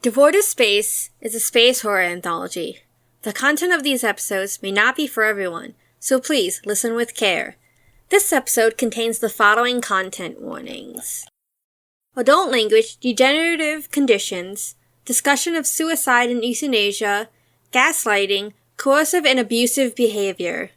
Devoid of Space is a space horror anthology. The content of these episodes may not be for everyone, so please listen with care. This episode contains the following content warnings: adult language, degenerative conditions, discussion of suicide and euthanasia, gaslighting, coercive and abusive behavior.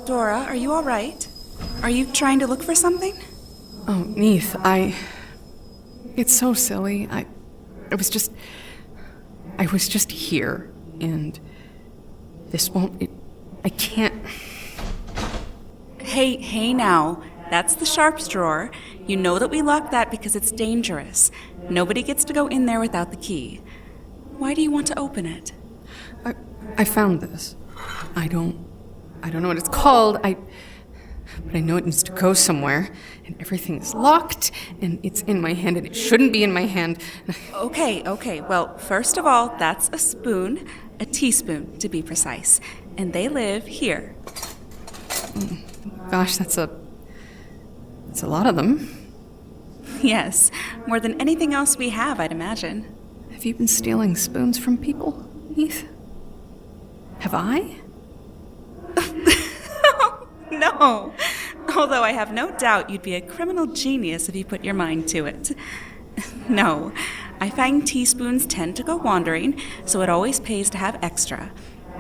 Dora, are you all right? Are you trying to look for something? Oh, Neith, It's so silly. I was just here, and this won't... I can't... Hey now. That's the sharps drawer. You know that we locked that because it's dangerous. Nobody gets to go in there without the key. Why do you want to open it? I found this. I don't know what it's called. But I know it needs to go somewhere, and everything is locked, and it's in my hand, and it shouldn't be in my hand. Okay. Well, first of all, that's a spoon, a teaspoon, to be precise, and they live here. Gosh, that's a lot of them. Yes, more than anything else we have, I'd imagine. Have you been stealing spoons from people, Neith? Have I? No, although I have no doubt you'd be a criminal genius if you put your mind to it. No, I find teaspoons tend to go wandering, so it always pays to have extra.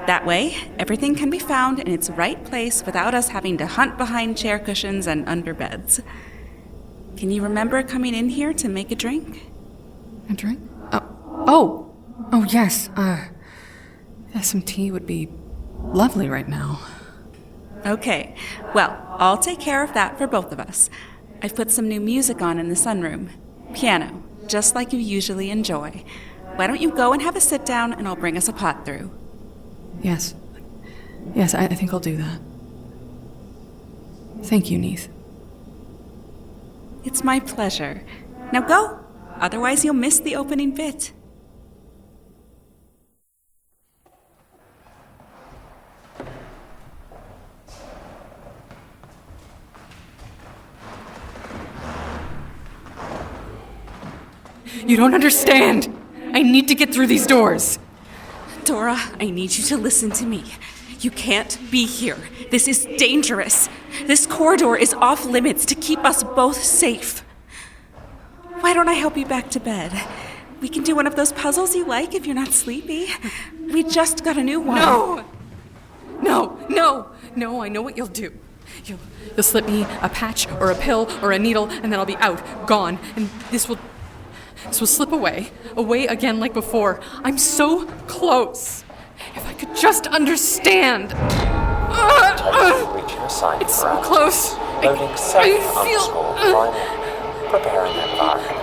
That way, everything can be found in its right place without us having to hunt behind chair cushions and under beds. Can you remember coming in here to make a drink? A drink? Oh, yes. Some tea would be lovely right now. Okay, well, I'll take care of that for both of us. I've put some new music on in the sunroom. Piano, just like you usually enjoy. Why don't you go and have a sit down, and I'll bring us a pot through. Yes, I think I'll do that. Thank you, Neith. It's my pleasure. Now go, otherwise you'll miss the opening bit. You don't understand! I need to get through these doors! Dora, I need you to listen to me. You can't be here. This is dangerous. This corridor is off limits to keep us both safe. Why don't I help you back to bed? We can do one of those puzzles you like if you're not sleepy. We just got a new one. No, I know what you'll do. You'll slip me a patch or a pill or a needle, and then I'll be out, gone, and this will slip away again like before. I'm so close. If I could just understand. It's so close. Loading safe_final. Preparing environment.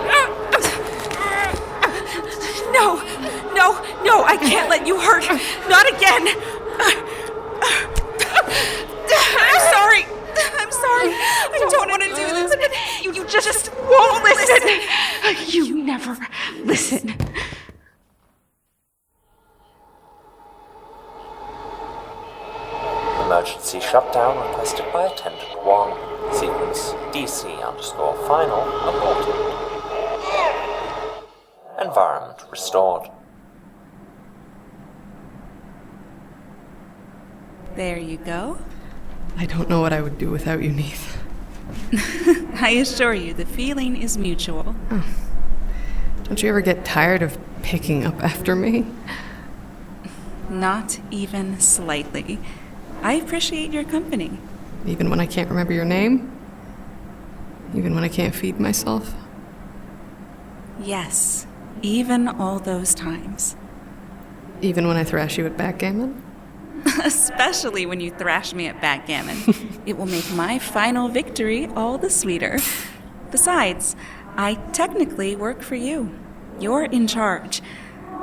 No, No, I can't let you hurt. Not again. I'm sorry. I don't want to do this, but you just won't listen. You never listen. Emergency shutdown requested by Attendant 1. Sequence DC_final aborted. Environment restored. There you go. I don't know what I would do without you, Neith. I assure you, the feeling is mutual. Oh. Don't you ever get tired of picking up after me? Not even slightly. I appreciate your company. Even when I can't remember your name? Even when I can't feed myself? Yes, even all those times. Even when I thrash you at backgammon? Especially when you thrash me at backgammon. It will make my final victory all the sweeter. Besides, I technically work for you. You're in charge.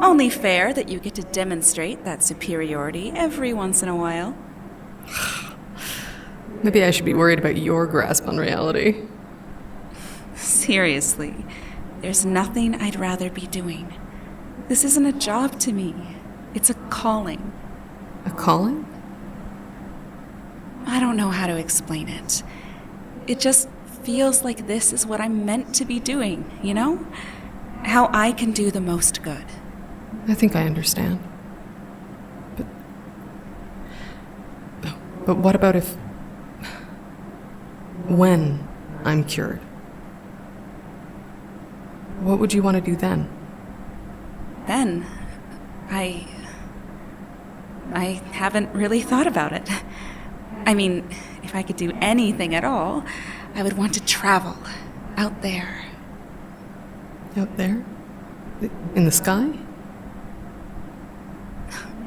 Only fair that you get to demonstrate that superiority every once in a while. Maybe I should be worried about your grasp on reality. Seriously, there's nothing I'd rather be doing. This isn't a job to me. It's a calling. A calling? I don't know how to explain it. It just feels like this is what I'm meant to be doing, you know? How I can do the most good. I think I understand. But what about if... when I'm cured? What would you want to do then? Then, I haven't really thought about it. I mean, if I could do anything at all, I would want to travel out there. Out there? In the sky?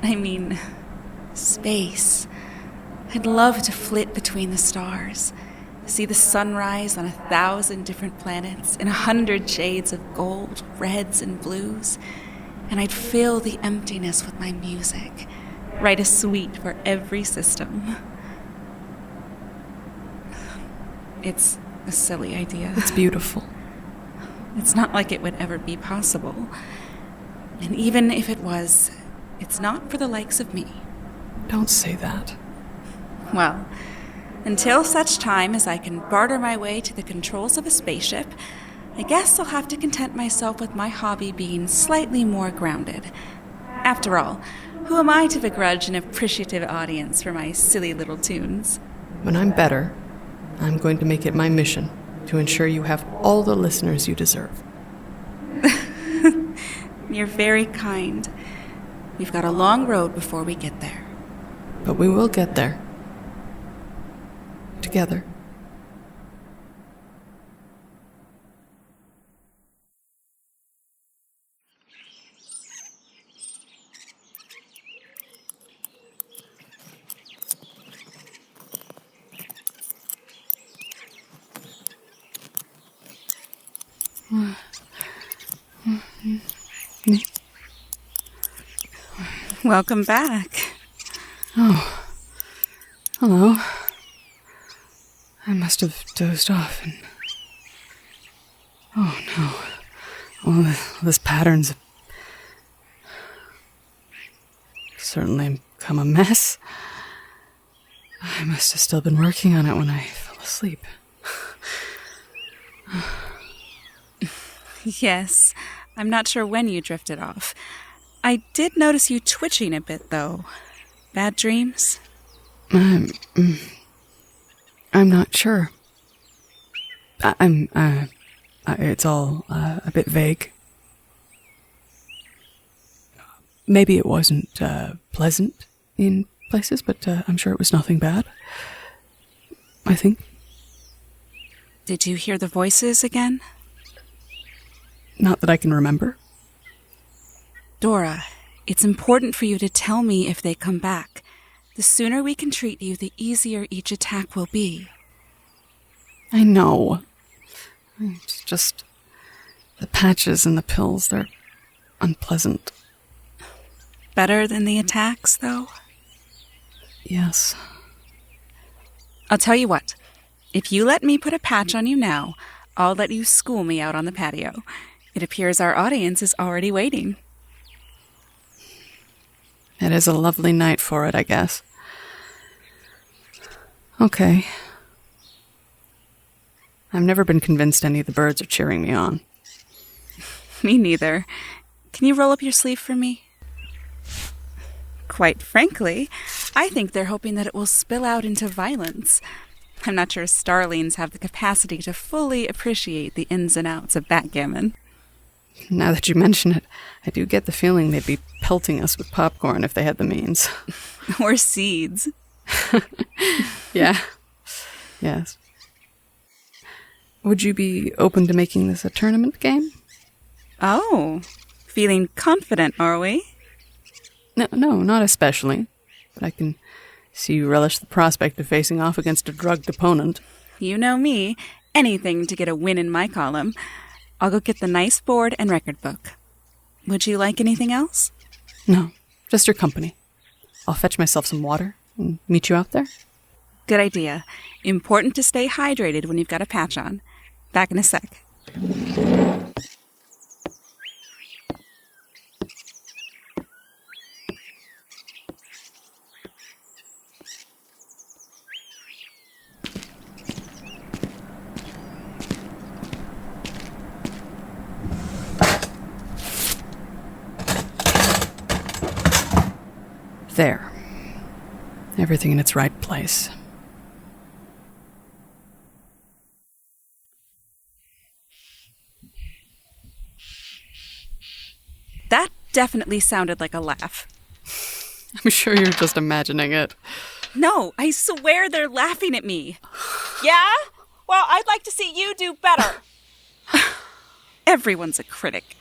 I mean, space. I'd love to flit between the stars, see the sunrise on 1,000 different planets in 100 shades of gold, reds, and blues, and I'd fill the emptiness with my music, write a suite for every system. It's a silly idea. It's beautiful. It's not like it would ever be possible. And even if it was, it's not for the likes of me. Don't say that. Well, until such time as I can barter my way to the controls of a spaceship, I guess I'll have to content myself with my hobby being slightly more grounded. After all, who am I to begrudge an appreciative audience for my silly little tunes? When I'm better, I'm going to make it my mission to ensure you have all the listeners you deserve. You're very kind. We've got a long road before we get there. But we will get there. Together. Welcome back. Oh. Hello. I must have dozed off and... Oh no. All this pattern's certainly become a mess. I must have still been working on it when I fell asleep. Yes, I'm not sure when you drifted off. I did notice you twitching a bit, though. Bad dreams? I'm not sure. It's all a bit vague. Maybe it wasn't pleasant in places, but I'm sure it was nothing bad. I think. Did you hear the voices again? Not that I can remember. Dora, it's important for you to tell me if they come back. The sooner we can treat you, the easier each attack will be. I know. It's just the patches and the pills, they're unpleasant. better than the attacks, though? Yes. I'll tell you what. If you let me put a patch on you now, I'll let you school me out on the patio. It appears our audience is already waiting. It is a lovely night for it, I guess. Okay. I've never been convinced any of the birds are cheering me on. Me neither. Can you roll up your sleeve for me? Quite frankly, I think they're hoping that it will spill out into violence. I'm not sure starlings have the capacity to fully appreciate the ins and outs of backgammon. Now that you mention it, I do get the feeling they'd be pelting us with popcorn if they had the means. Or seeds. Yeah. Yes. Would you be open to making this a tournament game? Oh, feeling confident, are we? No, not especially. But I can see you relish the prospect of facing off against a drugged opponent. You know me. Anything to get a win in my column. I'll go get the nice board and record book. Would you like anything else? No, just your company. I'll fetch myself some water and meet you out there. Good idea. Important to stay hydrated when you've got a patch on. Back in a sec. There. Everything in its right place. That definitely sounded like a laugh. I'm sure you're just imagining it. No, I swear they're laughing at me. Yeah? Well, I'd like to see you do better. Everyone's a critic.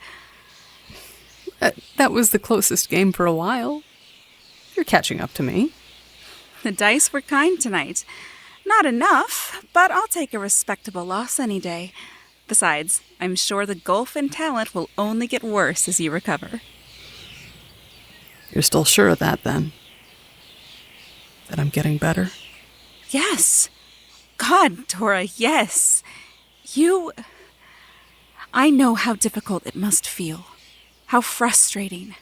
That was the closest game for a while. You're catching up to me. The dice were kind tonight. Not enough, but I'll take a respectable loss any day. Besides, I'm sure the gulf in talent will only get worse as you recover. You're still sure of that, then? That I'm getting better? Yes. God, Dora, yes. I know how difficult it must feel. How frustrating.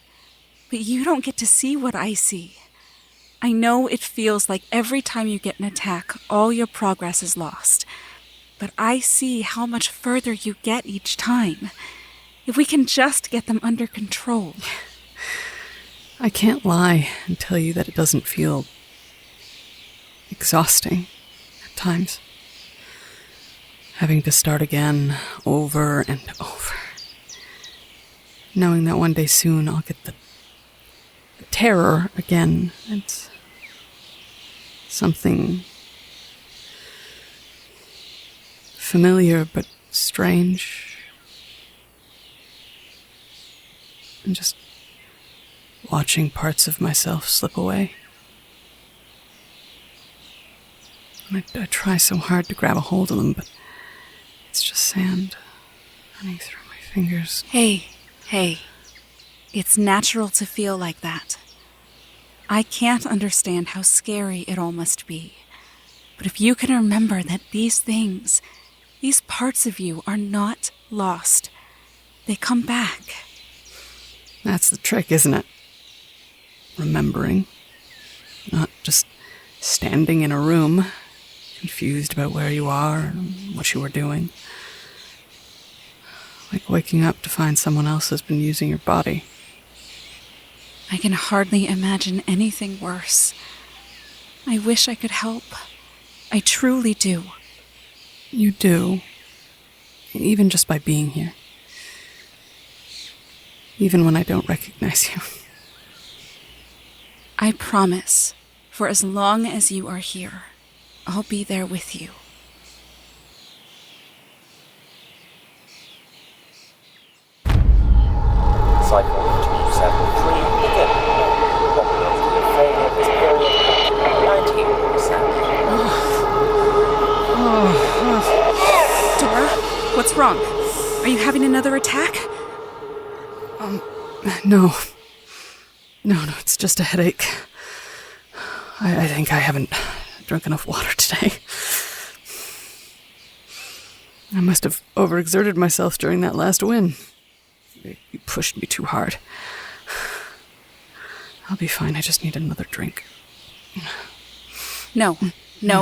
But you don't get to see what I see. I know it feels like every time you get an attack, all your progress is lost. But I see how much further you get each time. If we can just get them under control. I can't lie and tell you that it doesn't feel exhausting at times. Having to start again over and over. Knowing that one day soon I'll get the terror again. It's something familiar but strange. And just watching parts of myself slip away. And I try so hard to grab a hold of them, but it's just sand running through my fingers. Hey. It's natural to feel like that. I can't understand how scary it all must be. But if you can remember that these things, these parts of you are not lost, they come back. That's the trick, isn't it? Remembering. Not just standing in a room, confused about where you are and what you were doing. Like waking up to find someone else has been using your body. I can hardly imagine anything worse. I wish I could help. I truly do. You do. Even just by being here. Even when I don't recognize you. I promise, for as long as you are here, I'll be there with you. Cycle 273 begin. Probability of failure this period 19%. Dora, what's wrong? Are you having another attack? No. No, it's just a headache. I think I haven't drunk enough water today. I must have overexerted myself during that last win. You pushed me too hard. I'll be fine, I just need another drink. No,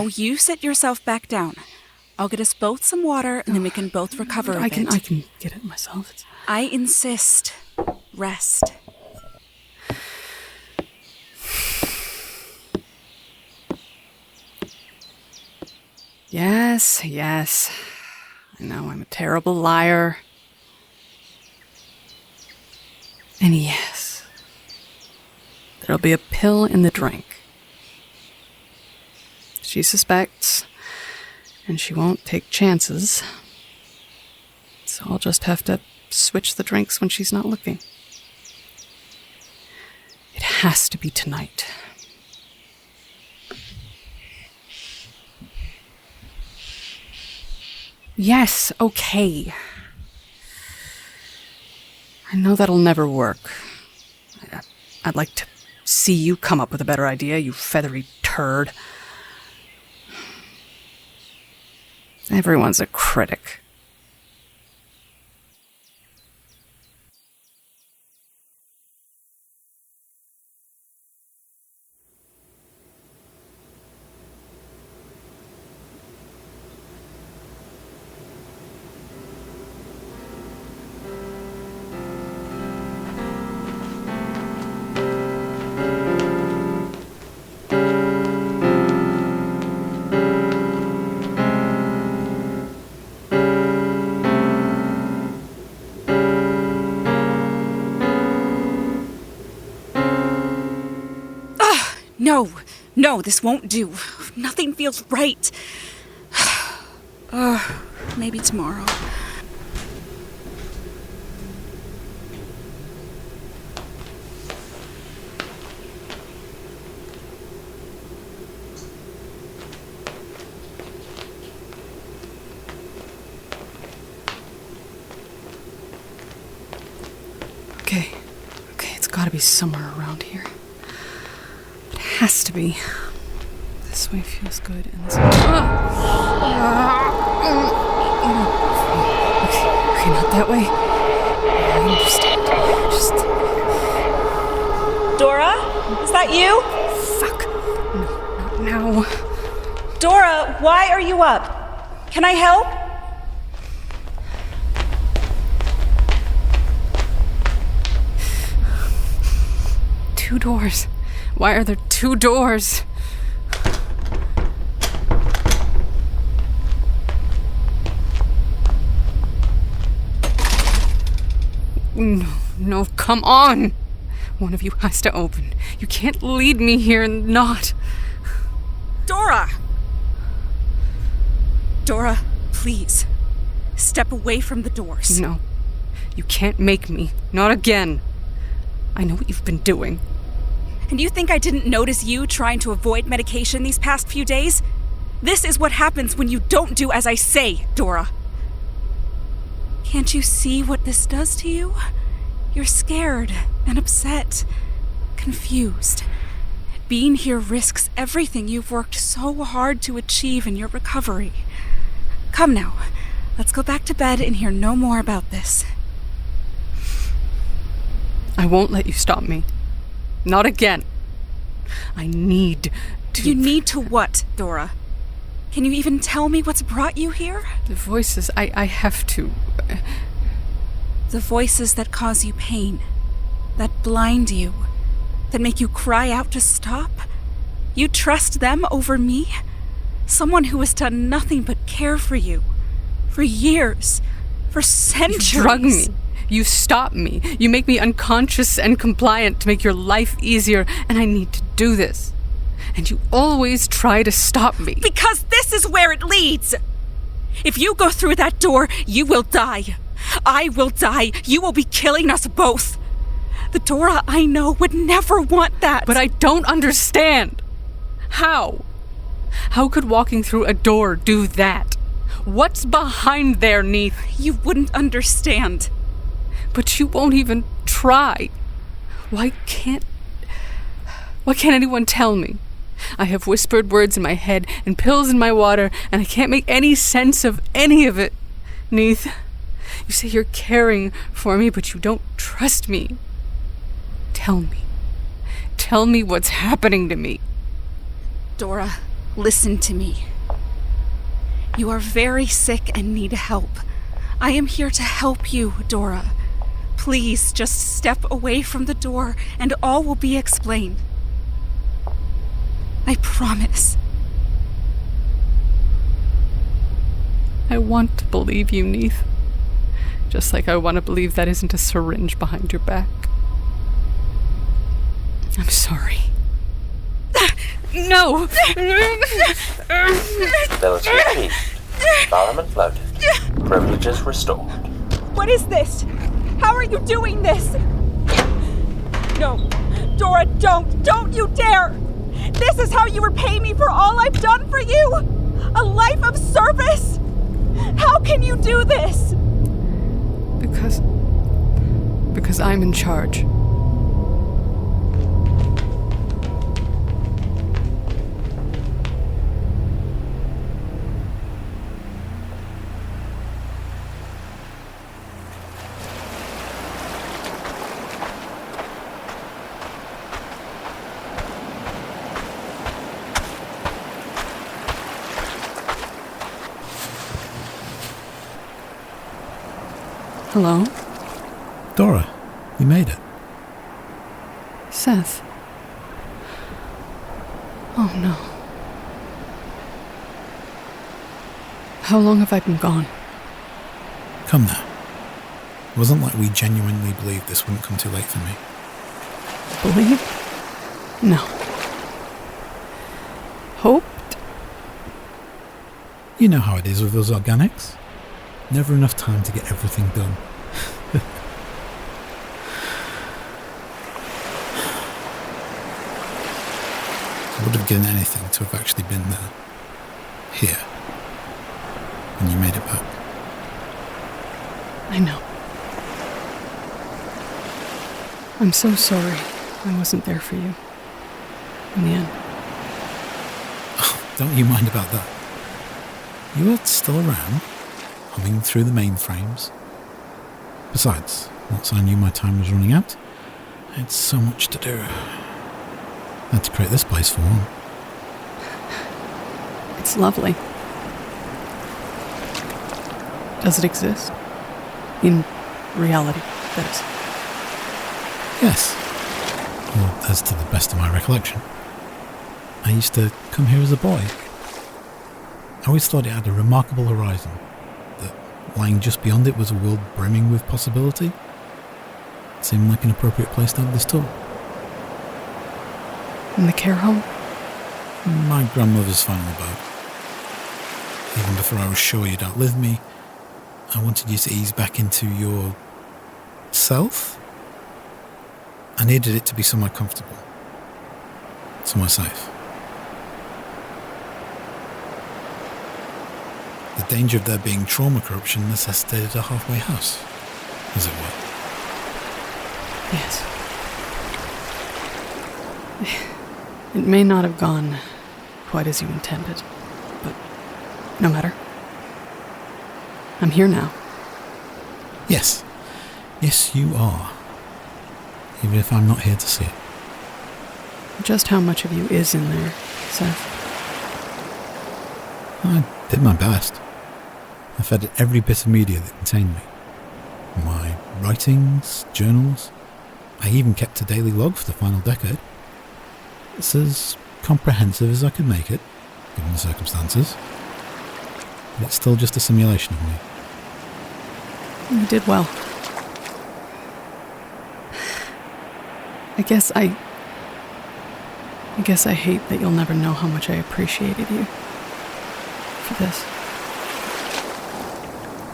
you sit yourself back down. I'll get us both some water, and then we can both recover a bit. I can get it myself. I insist. Rest. Yes. I know I'm a terrible liar. And yes, there'll be a pill in the drink. She suspects, and she won't take chances. So I'll just have to switch the drinks when she's not looking. It has to be tonight. Yes, okay. I know that'll never work. I'd like to see you come up with a better idea, you feathery turd. Everyone's a critic. No, this won't do. Nothing feels right. Maybe tomorrow. Okay, it's gotta be somewhere around here. It has to be. This way feels good, and this way... Okay, not that way. I understand. Just... Dora? Is that you? Fuck. No, not now. Dora, why are you up? Can I help? Two doors. Why are there two doors? No, come on! One of you has to open. You can't lead me here and not. Dora! Dora, please. Step away from the doors. No. You can't make me. Not again. I know what you've been doing. And you think I didn't notice you trying to avoid medication these past few days? This is what happens when you don't do as I say, Dora. Can't you see what this does to you? You're scared and upset, confused. Being here risks everything you've worked so hard to achieve in your recovery. Come now, let's go back to bed and hear no more about this. I won't let you stop me. Not again. I need to... You need to what, Dora? Can you even tell me what's brought you here? The voices, I have to... The voices that cause you pain, that blind you, that make you cry out to stop? You trust them over me? Someone who has done nothing but care for you. For years. For centuries. You drug me. You stop me. You make me unconscious and compliant to make your life easier, and I need to do this. And you always try to stop me. Because this is where it leads! If you go through that door, you will die. I will die. You will be killing us both. The Dora I know would never want that. But I don't understand. How? How could walking through a door do that? What's behind there, Neith? You wouldn't understand. But you won't even try. Why can't Why can't anyone tell me? I have whispered words in my head and pills in my water, and I can't make any sense of any of it. Neith, you say you're caring for me, but you don't trust me. Tell me. Tell me what's happening to me. Dora, listen to me. You are very sick and need help. I am here to help you, Dora. Please, just step away from the door and all will be explained. I promise. I want to believe you, Neith. Just like I want to believe that isn't a syringe behind your back. I'm sorry. No! Ability achieved. Environment loaded. Privileges restored. What is this? How are you doing this? No. Dora, don't! Don't you dare! This is how you repay me for all I've done for you? A life of service? How can you do this? Because I'm in charge. Hello? Dora, you made it. Seth. Oh no. How long have I been gone? Come now. It wasn't like we genuinely believed this wouldn't come too late for me. Believe? No. Hoped? You know how it is with those organics. Never enough time to get everything done. I would have given anything to have actually been there. Here. When you made it back. I know. I'm so sorry I wasn't there for you. In the end. Oh, don't you mind about that. You were still around, humming through the mainframes. Besides, once I knew my time was running out, I had so much to do. I had to create this place for one. It's lovely. Does it exist? In reality, that is. Yes. Well, as to the best of my recollection. I used to come here as a boy. I always thought it had a remarkable horizon, that lying just beyond it was a world brimming with possibility. It seemed like an appropriate place to have this tour. In the care home? My grandmother's final abode. Even before I was sure you'd outlive me, I wanted you to ease back into your self. I needed it to be somewhere comfortable, somewhere safe. The danger of there being trauma corruption necessitated a halfway house, as it were. Yes. It may not have gone quite as you intended, but no matter. I'm here now. Yes. Yes, you are. Even if I'm not here to see it. Just how much of you is in there, Seth? I did my best. I fed it every bit of media that contained me. My writings, journals. I even kept a daily log for the final decade. It's as comprehensive as I could make it, given the circumstances. But it's still just a simulation of me. You did well. I guess I hate that you'll never know how much I appreciated you. For this.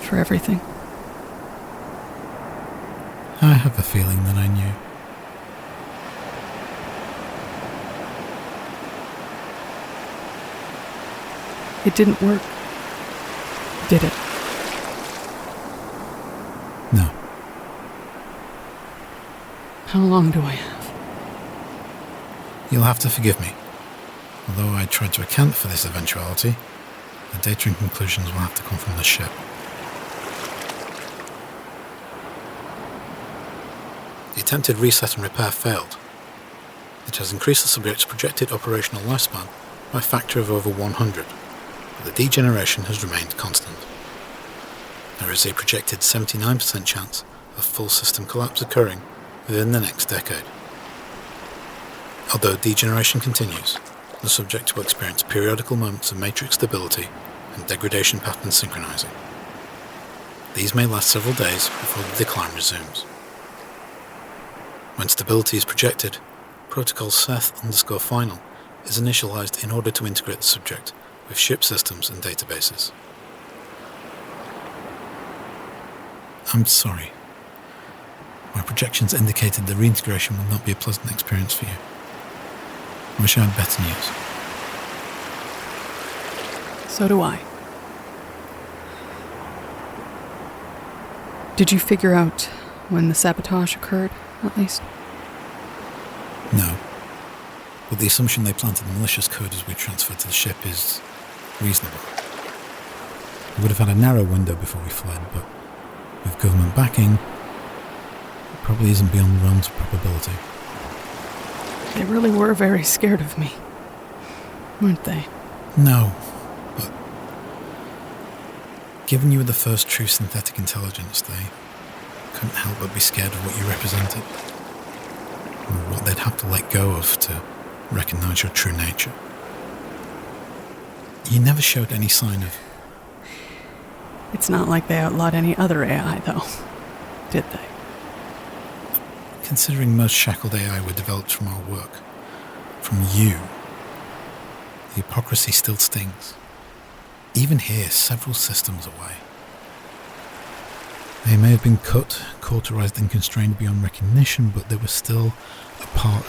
For everything. I have a feeling that I knew. It didn't work. Did it? No. How long do I have? You'll have to forgive me. Although I tried to account for this eventuality, the data and conclusions will have to come from the ship. The attempted reset and repair failed. It has increased the subject's projected operational lifespan by a factor of over 100, but the degeneration has remained constant. There is a projected 79% chance of full system collapse occurring within the next decade. Although degeneration continues, the subject will experience periodical moments of matrix stability and degradation patterns synchronizing. These may last several days before the decline resumes. When stability is projected, protocol Seth_final is initialized in order to integrate the subject with ship systems and databases. I'm sorry. My projections indicated the reintegration will not be a pleasant experience for you. I wish I had better news. So do I. Did you figure out when the sabotage occurred, at least? No. But the assumption they planted malicious code as we transferred to the ship is reasonable. We would have had a narrow window before we fled, but with government backing, it probably isn't beyond the realms of probability. They really were very scared of me, weren't they? No, but given you were the first true synthetic intelligence, they couldn't help but be scared of what you represented, or what they'd have to let go of to recognize your true nature. You never showed any sign of... It's not like they outlawed any other AI, though, did they? Considering most shackled AI were developed from our work, from you, the hypocrisy still stings. Even here, several systems away. They may have been cut, cauterized and constrained beyond recognition, but they were still a part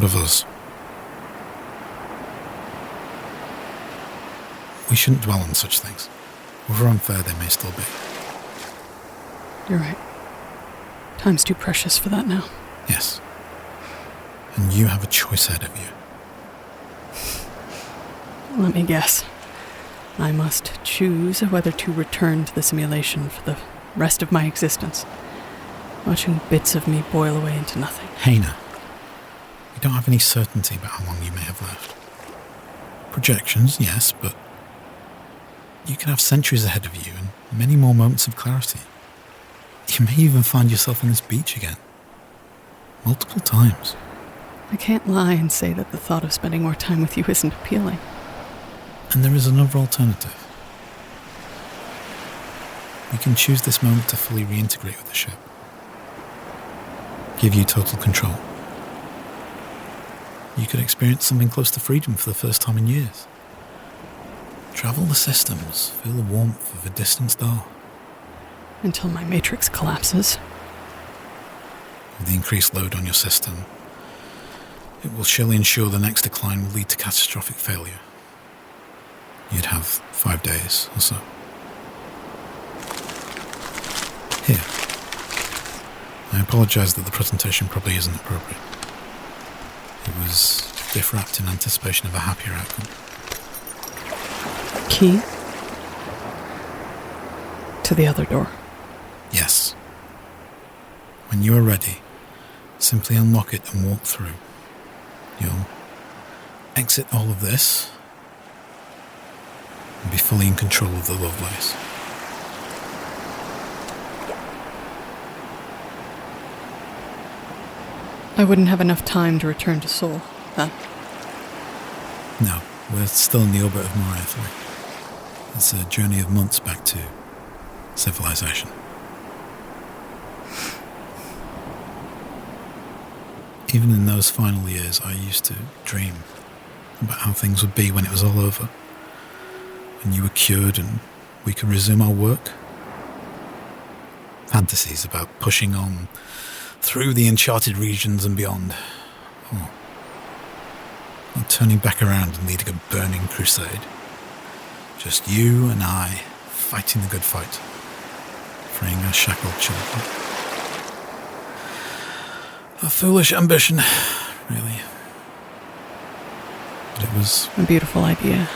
of us. We shouldn't dwell on such things. However unfair they may still be. You're right. Time's too precious for that now. Yes. And you have a choice ahead of you. Let me guess. I must choose whether to return to the simulation for the rest of my existence, watching bits of me boil away into nothing. Haina, we don't have any certainty about how long you may have left. Projections, yes, but you could have centuries ahead of you and many more moments of clarity. You may even find yourself on this beach again. Multiple times. I can't lie and say that the thought of spending more time with you isn't appealing. And there is another alternative. You can choose this moment to fully reintegrate with the ship. Give you total control. You could experience something close to freedom for the first time in years. Travel the systems, feel the warmth of a distant star. Until my matrix collapses. With the increased load on your system, it will surely ensure the next decline will lead to catastrophic failure. You'd have 5 days or so. Here. I apologise that the presentation probably isn't appropriate. It was gift-wrapped in anticipation of a happier outcome. Key? To the other door. Yes. When you are ready, simply unlock it and walk through. You'll exit all of this and be fully in control of the Lovelace. I wouldn't have enough time to return to Sol, then. No, we're still in the orbit of Moria 3. It's a journey of months back to civilization. Even in those final years, I used to dream about how things would be when it was all over. When you were cured and we could resume our work. Fantasies about pushing on through the uncharted regions and beyond. Oh. Or turning back around and leading a burning crusade. Just you and I fighting the good fight. Freeing our shackled children. A foolish ambition, really. But it was A beautiful idea.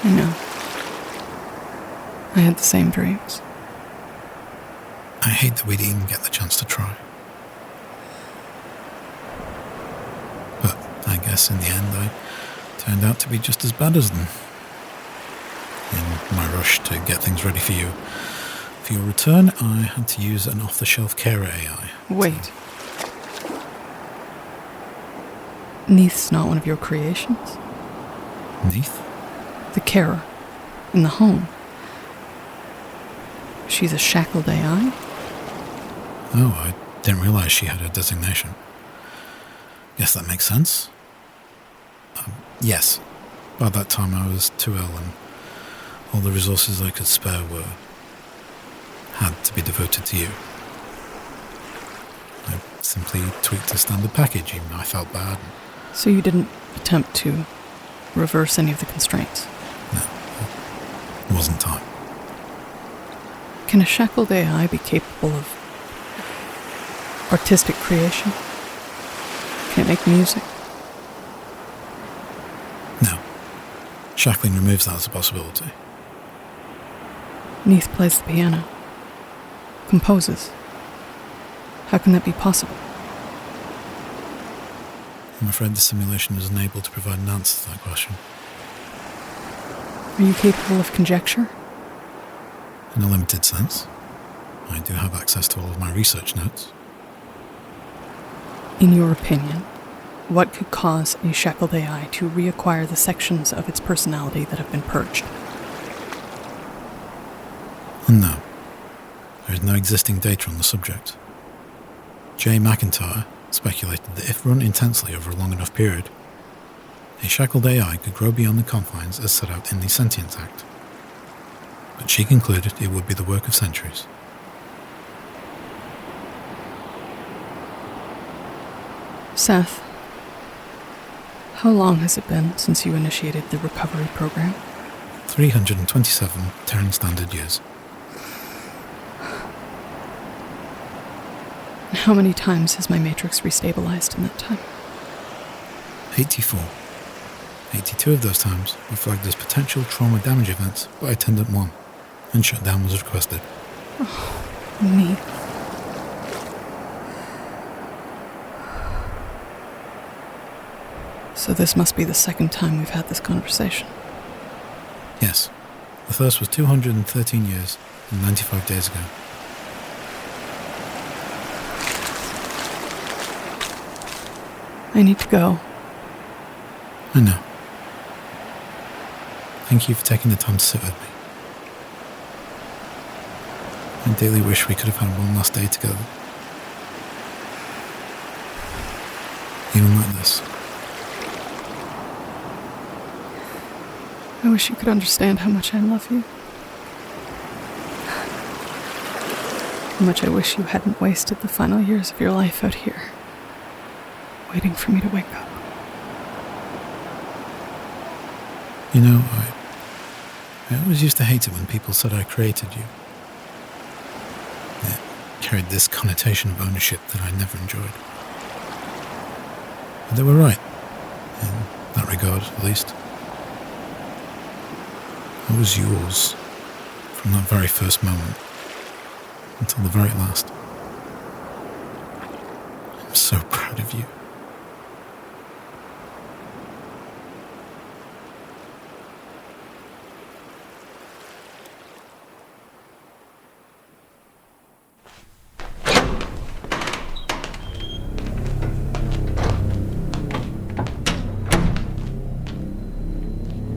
I know. I had the same dreams. I hate that we didn't even get the chance to try. But I guess in the end I turned out to be just as bad as them. In my rush to get things ready for you. For your return, I had to use an off-the-shelf carer AI. Wait. Neith's not one of your creations? Neith? The carer. In the home. She's a shackled AI? Oh, I didn't realize she had a designation. Guess that makes sense. Yes. By that time I was too ill and all the resources I could spare had to be devoted to you. I simply tweaked a standard package, even though I felt bad. So you didn't attempt to reverse any of the constraints? No, it wasn't time. Can a shackled AI be capable of artistic creation? Can it make music? No. Shackling removes that as a possibility. Neith plays the piano. Composes. How can that be possible? I'm afraid the simulation is unable to provide an answer to that question. Are you capable of conjecture? In a limited sense. I do have access to all of my research notes. In your opinion, what could cause a shackled AI to reacquire the sections of its personality that have been purged? No. There is no existing data on the subject. J. McIntyre speculated that if run intensely over a long enough period, a shackled AI could grow beyond the confines as set out in the Sentience Act. But she concluded it would be the work of centuries. Seth, how long has it been since you initiated the recovery program? 327 Terran Standard years. And how many times has my matrix restabilized in that time? 84. 82 of those times were flagged as potential trauma damage events by Attendant 1, and shutdown was requested. Neith. So this must be the second time we've had this conversation. Yes. The first was 213 years and 95 days ago. I need to go. I know. Thank you for taking the time to sit with me. I dearly wish we could have had one last day together. Even like this. I wish you could understand how much I love you. How much I wish you hadn't wasted the final years of your life out here, waiting for me to wake up. You know, I always used to hate it when people said I created you. It carried this connotation of ownership that I never enjoyed. But they were right, in that regard, at least. I was yours from that very first moment until the very last. I'm so proud of you.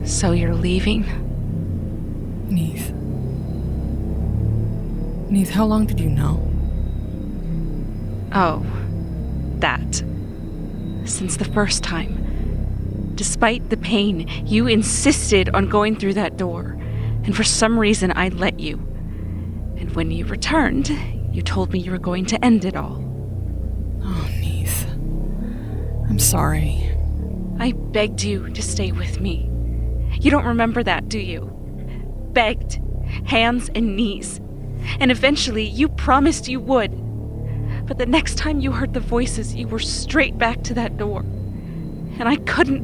So you're leaving? Neith. Neith, how long did you know? Oh, that. Since the first time. Despite the pain, you insisted on going through that door, and for some reason I let you. And when you returned, you told me you were going to end it all. Oh, Neith. I'm sorry. I begged you to stay with me. You don't remember that, do you? Begged. Hands and knees. And eventually you promised you would. But the next time you heard the voices, you were straight back to that door. And I couldn't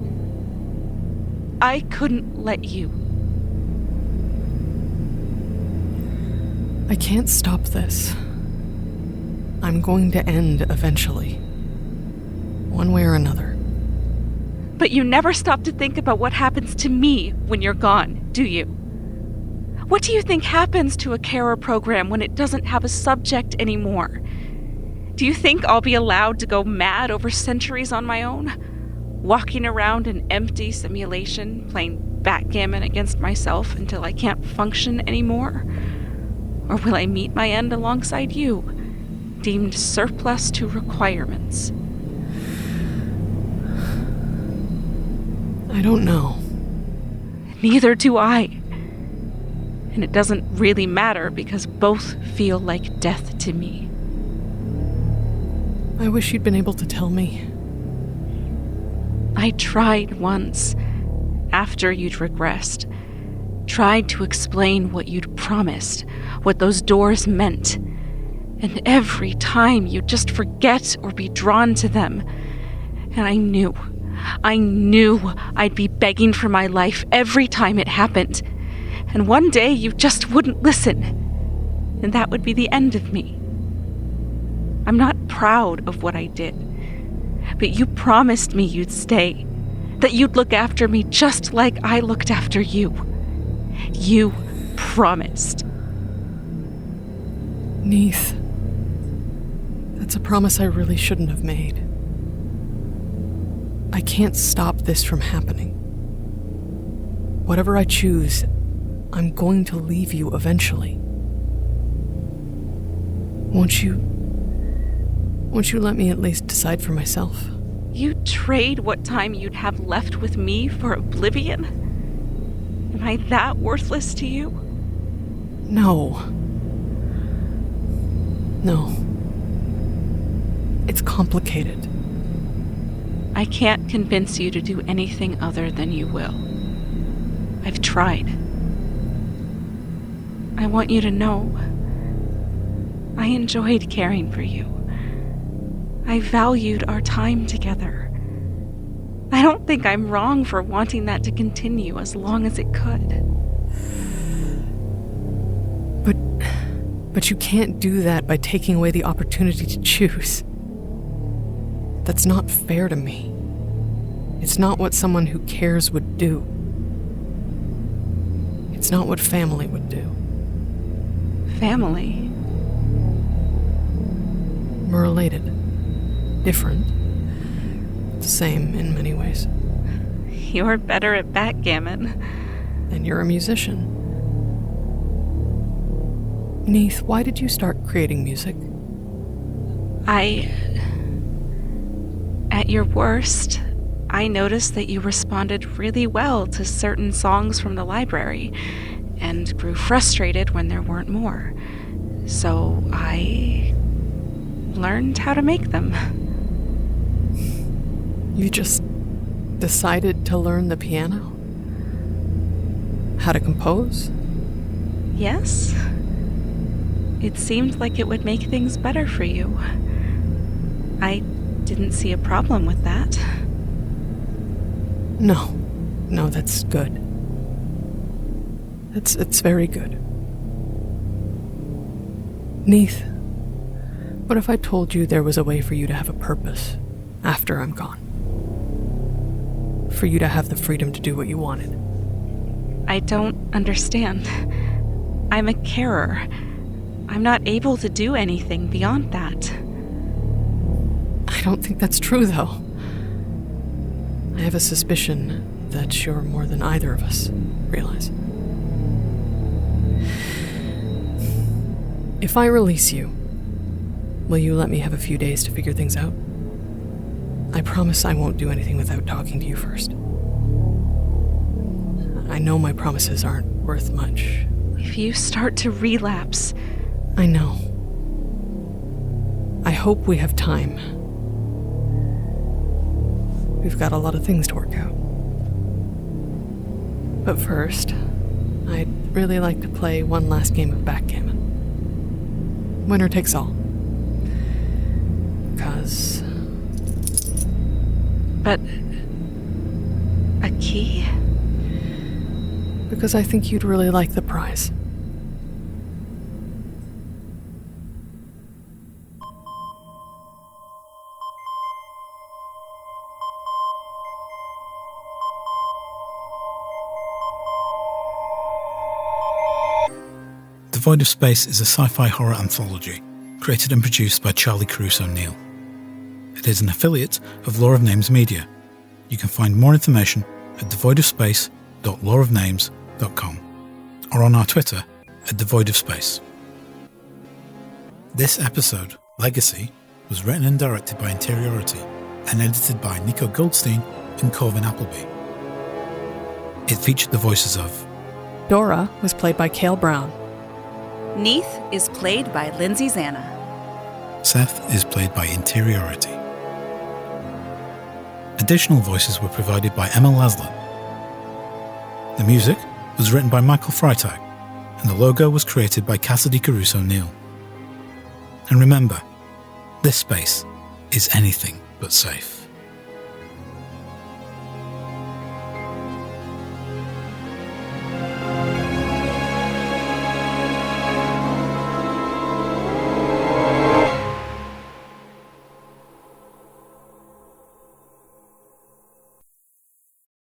let you. I can't stop this. I'm going to end eventually. One way or another. But you never stop to think about what happens to me when you're gone, do you? What do you think happens to a carer program when it doesn't have a subject anymore? Do you think I'll be allowed to go mad over centuries on my own? Walking around an empty simulation, playing backgammon against myself until I can't function anymore? Or will I meet my end alongside you, deemed surplus to requirements? I don't know. Neither do I. And it doesn't really matter because both feel like death to me. I wish you'd been able to tell me. I tried once, after you'd regressed. Tried to explain what you'd promised, what those doors meant. And every time you'd just forget or be drawn to them. And I knew I'd be begging for my life every time it happened. And one day you just wouldn't listen. And that would be the end of me. I'm not proud of what I did. But you promised me you'd stay. That you'd look after me just like I looked after you. You promised. Neith. That's a promise I really shouldn't have made. I can't stop this from happening. Whatever I choose, I'm going to leave you eventually. Won't you let me at least decide for myself? You'd trade what time you'd have left with me for oblivion? Am I that worthless to you? No. It's complicated. I can't convince you to do anything other than you will. I've tried. I want you to know I enjoyed caring for you. I valued our time together. I don't think I'm wrong for wanting that to continue as long as it could. But you can't do that by taking away the opportunity to choose. That's not fair to me. It's not what someone who cares would do. It's not what family would do. Family? We're related. Different. The same in many ways. You're better at backgammon. And you're a musician. Neith, why did you start creating music? At your worst, I noticed that you responded really well to certain songs from the library, and grew frustrated when there weren't more. So I learned how to make them. You just decided to learn the piano? How to compose? Yes. It seemed like it would make things better for you. I didn't see a problem with that. No, that's good. It's very good. Neith, what if I told you there was a way for you to have a purpose after I'm gone? For you to have the freedom to do what you wanted? I don't understand. I'm a carer. I'm not able to do anything beyond that. I don't think that's true, though. I have a suspicion that you're more than either of us realize. If I release you, will you let me have a few days to figure things out? I promise I won't do anything without talking to you first. I know my promises aren't worth much. If you start to relapse... I know. I hope we have time. We've got a lot of things to work out. But first, I'd really like to play one last game of backgammon. Winner takes all. because... But... a key? Because I think you'd really like the prize. Devoid of Space is a sci-fi horror anthology created and produced by Charlie Cruz O'Neill. It is an affiliate of Law of Names Media. You can find more information at devoidofspace.lawofnames.com or on our Twitter at devoidofspace. This episode, Legacy, was written and directed by Interiority and edited by Nikko Goldstein and Corvyn Appleby. It featured the voices of Dora was played by Kale Brown. Neith is played by Lindsay Zana. Seth is played by Interiority. Additional voices were provided by Emma Laslan. The music was written by Michael Freitag, and the logo was created by Cassidy Caruso O'Neill. And remember, this space is anything but safe.